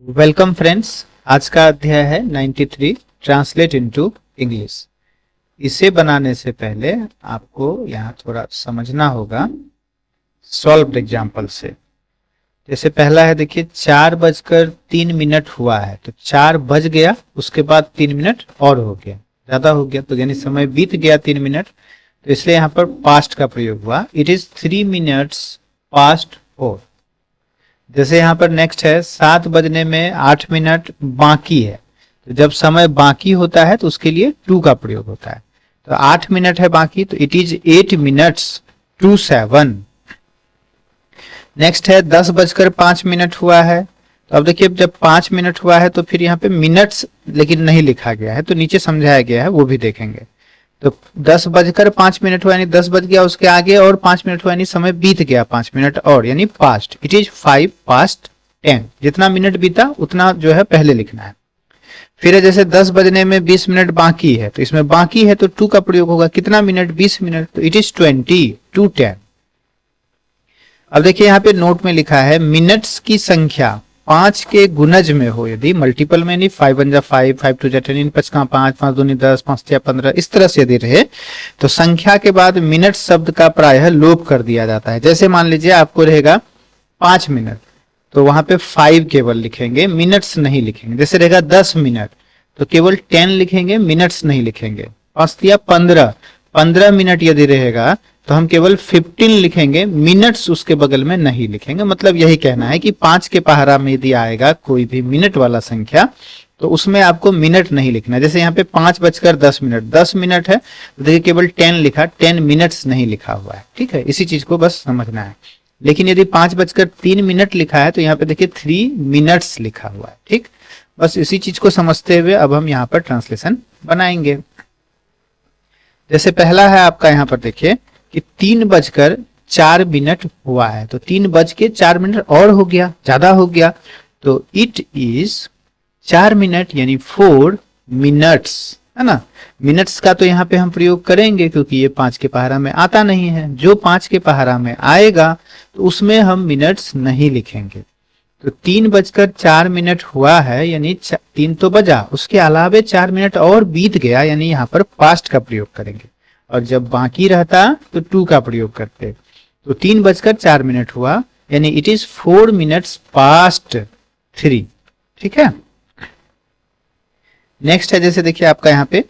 Welcome friends. आज का अध्याय है 93 ट्रांसलेट इनटू इंग्लिश। इसे बनाने से पहले आपको यहाँ थोड़ा समझना होगा सॉल्व्ड एग्जाम्पल से। जैसे पहला है, देखिए 4:03 हुआ है तो 4 बज गया, उसके बाद 3 मिनट और हो गया, ज्यादा हो गया तो यानी समय बीत गया 3 मिनट, तो इसलिए यहाँ पर पास्ट का प्रयोग हुआ। It is 3 minutes past 4। जैसे यहाँ पर नेक्स्ट है 7 बजने में 8 मिनट बाकी है, तो जब समय बाकी होता है तो उसके लिए टू का प्रयोग होता है। तो 8 मिनट है बाकी, तो it is 8 minutes to 7। Next है 10:05 हुआ है, तो अब देखिए जब 5 मिनट हुआ है तो फिर यहाँ पे मिनट्स लेकिन नहीं लिखा गया है, तो नीचे समझाया गया है, वो भी देखेंगे। तो 10:05 हुआ यानी 10 बज गया, उसके आगे और 5 मिनट हुआ यानी समय बीत गया 5 मिनट और, यानी पास्ट। It is 5 past 10। जितना मिनट बीता उतना जो है पहले लिखना है। फिर है जैसे 10 बजने में 20 मिनट बाकी है, तो इसमें बाकी है तो टू का प्रयोग होगा। कितना मिनट? 20 मिनट, तो इट इज 20 to 10। अब देखिए यहाँ पे नोट में लिखा है मिनट्स की संख्या 5 के गुणज में हो, यदि मल्टीपल में नहीं, 5 1 जा 5, 5 2 जा 10, 5 का 5, 5 2 10, 5 6 15, इस तरह से यदि रहे तो संख्या के बाद मिनट शब्द का प्रायः लोप कर दिया जाता है। जैसे मान लीजिए आपको रहेगा 5 मिनट, तो वहां पे 5 केवल लिखेंगे, मिनट्स नहीं लिखेंगे। जैसे रहेगा 10 मिनट तो केवल 10 लिखेंगे, मिनट्स नहीं लिखेंगे। 5 दिया 15, 15 मिनट यदि रहेगा तो हम केवल 15 लिखेंगे, मिनट्स उसके बगल में नहीं लिखेंगे। मतलब यही कहना है कि 5 के पहाड़ा में यदि आएगा कोई भी मिनट वाला संख्या तो उसमें आपको मिनट नहीं लिखना। जैसे यहाँ पे 5:10, 10 मिनट है तो देखिए केवल 10 लिखा, 10 मिनट्स नहीं लिखा हुआ है। ठीक है, इसी चीज को बस समझना है। लेकिन यदि 5:03 लिखा है तो यहाँ पे देखिए 3 मिनट्स लिखा हुआ है। ठीक, बस इसी चीज को समझते हुए अब हम यहाँ पर ट्रांसलेशन बनाएंगे। जैसे पहला है आपका यहाँ पर देखिए कि 3:04 हुआ है, तो 3:04 और हो गया, ज्यादा हो गया, तो इट इज 4 मिनट यानी 4 मिनट्स, है ना। मिनट्स का तो यहाँ पे हम प्रयोग करेंगे क्योंकि ये 5 के पहाड़ा में आता नहीं है। जो 5 के पहाड़ा में आएगा तो उसमें हम मिनट्स नहीं लिखेंगे। तो 3:04 हुआ है यानी 3 तो बजा, उसके अलावे 4 मिनट और बीत गया, यानी यहाँ पर पास्ट का प्रयोग करेंगे। और जब बाकी रहता तो टू का प्रयोग करते। तो 3:04 हुआ यानी इट इज 4 minutes past 3। ठीक है, नेक्स्ट है जैसे देखिए आपका यहाँ पे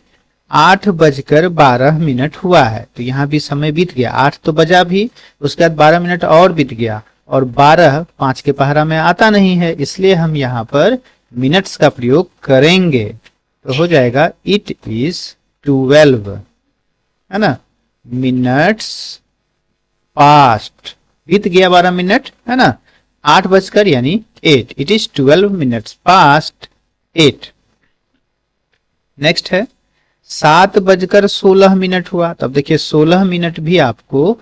8:12 हुआ है, तो यहाँ भी समय बीत गया। 8 तो बजा भी, उसके बाद 12 मिनट और बीत गया, और 12 5 के पहाड़ा में आता नहीं है, इसलिए हम यहाँ पर मिनट्स का प्रयोग करेंगे। तो हो जाएगा इट इज 12, है ना, मिनट्स पास्ट, बीत गया 12 मिनट, है ना। 8 बजकर यानी 8, it is 12 minutes past 8। Next है 7:16 हुआ, तब देखिए 16 मिनट भी आपको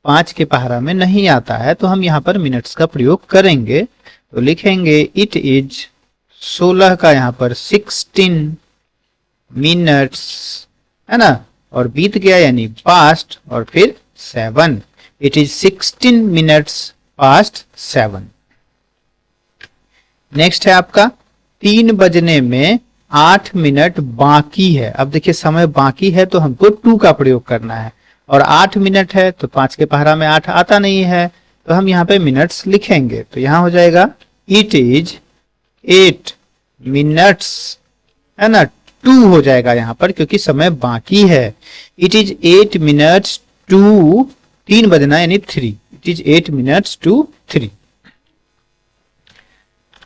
5 के पहाड़ा में नहीं आता है, तो हम यहाँ पर मिनट्स का प्रयोग करेंगे। तो लिखेंगे इट इज 16 का यहाँ पर 16 मिनट्स, है ना, और बीत गया यानी पास्ट, और फिर 7, it is 16 minutes past 7। Next है आपका 3 बजने में 8 मिनट बाकी है। अब देखिए समय बाकी है तो हमको टू का प्रयोग करना है, और 8 मिनट है तो 5 के पहाड़ा में 8 आता नहीं है, तो हम यहाँ पे मिनट्स लिखेंगे। तो यहाँ हो जाएगा इट इज 8 minutes, है ना, 2 हो जाएगा यहाँ पर क्योंकि समय बाकी है। इट इज 8 minutes to 3 बजना यानी 3, इट इज 8 minutes to 3।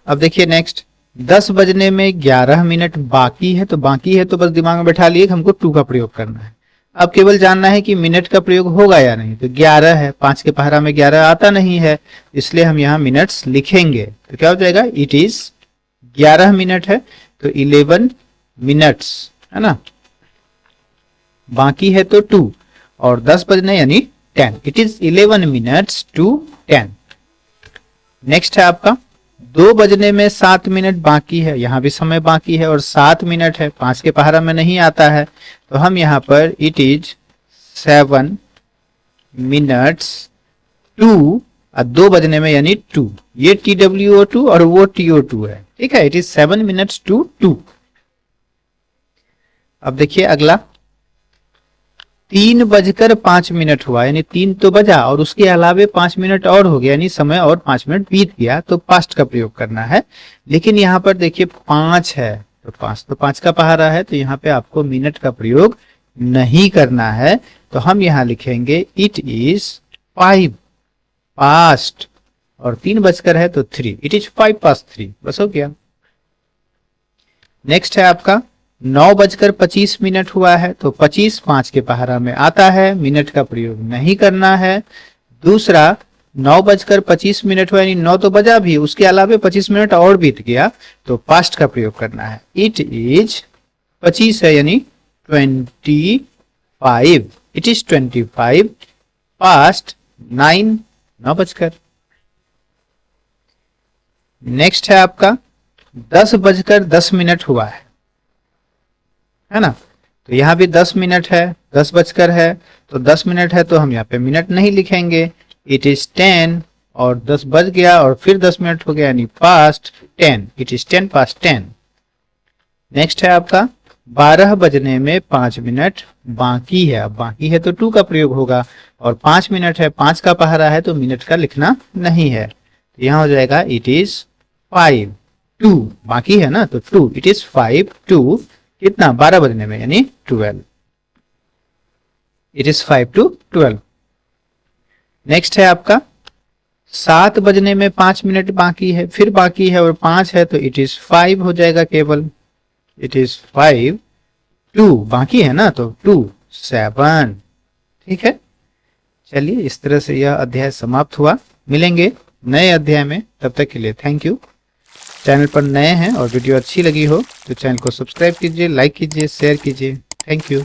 अब देखिए नेक्स्ट 10 बजने में 11 मिनट बाकी है, तो बाकी है तो बस दिमाग में बैठा लिए हमको टू का प्रयोग करना है। अब केवल जानना है कि मिनट का प्रयोग होगा या नहीं। तो 11 है, 5 के पहाड़ा में 11 आता नहीं है, इसलिए हम यहाँ मिनट्स लिखेंगे। तो क्या हो जाएगा, इट इज 11 मिनट है तो 11 मिनट्स, है ना, बाकी है तो 2, और 10 बजने यानी 10, it is 11 minutes to 10। Next है आपका 2 बजने में 7 मिनट बाकी है, यहाँ भी समय बाकी है, और 7 मिनट है, 5 के पहाड़ा में नहीं आता है, तो हम यहाँ पर इट इज 7 minutes to 2 बजने में यानी 2, ये TWO2 और वो TO2 है। ठीक है, इट इज 7 मिनट्स टू 2। अब देखिए अगला 3:05 हुआ, यानी 3 तो बजा और उसके अलावे 5 मिनट और हो गया, यानी समय और 5 मिनट बीत गया, तो पास्ट का प्रयोग करना है। लेकिन यहाँ पर देखिए 5 है, तो 5 का पहाड़ा है, तो यहाँ पे आपको मिनट का प्रयोग नहीं करना है। तो हम यहाँ लिखेंगे इट इज 5 पास्ट, और 3 बजकर है तो 3, इट इज 5 पास्ट 3, बस हो गया। नेक्स्ट है आपका 9:25 हुआ है, तो 25 5 के पहाड़ा में आता है, मिनट का प्रयोग नहीं करना है। दूसरा 9:25 हुआ, यानी 9 तो बजा भी, उसके अलावे 25 मिनट और बीत गया, तो पास्ट का प्रयोग करना है। इट इज 25 है, यानी 25, इट इज 25 पास्ट 9, 9 बजकर। नेक्स्ट है आपका 10:10 हुआ है ना, तो यहाँ भी 10 मिनट है, 10 बजकर है, तो 10 मिनट है तो हम यहाँ पे मिनट नहीं लिखेंगे। इट इज 10, और 10 बज गया और फिर 10 मिनट हो गया, यानी past 10, it is 10 past 10। Next है आपका 12 बजने में 5 मिनट बाकी है, अब बाकी है तो 2 का प्रयोग होगा, और 5 मिनट है, 5 का पहाड़ा है, तो मिनट का लिखना नहीं है। तो यहाँ हो जाएगा इट इज 5 2, बाकी है ना, तो 2, इट इज 5 2, कितना 12 बजने में, यानी 12, इट इज 5 to 12। नेक्स्ट है आपका 7 बजने में 5 मिनट बाकी है, फिर बाकी है और 5 है, तो इट इज 5 हो जाएगा केवल, इट इज 5 2, बाकी है ना, तो 2 7, ठीक है। चलिए इस तरह से यह अध्याय समाप्त हुआ, मिलेंगे नए अध्याय में, तब तक के लिए थैंक यू। चैनल पर नए हैं और वीडियो अच्छी लगी हो तो चैनल को सब्सक्राइब कीजिए, लाइक कीजिए, शेयर कीजिए। Thank you.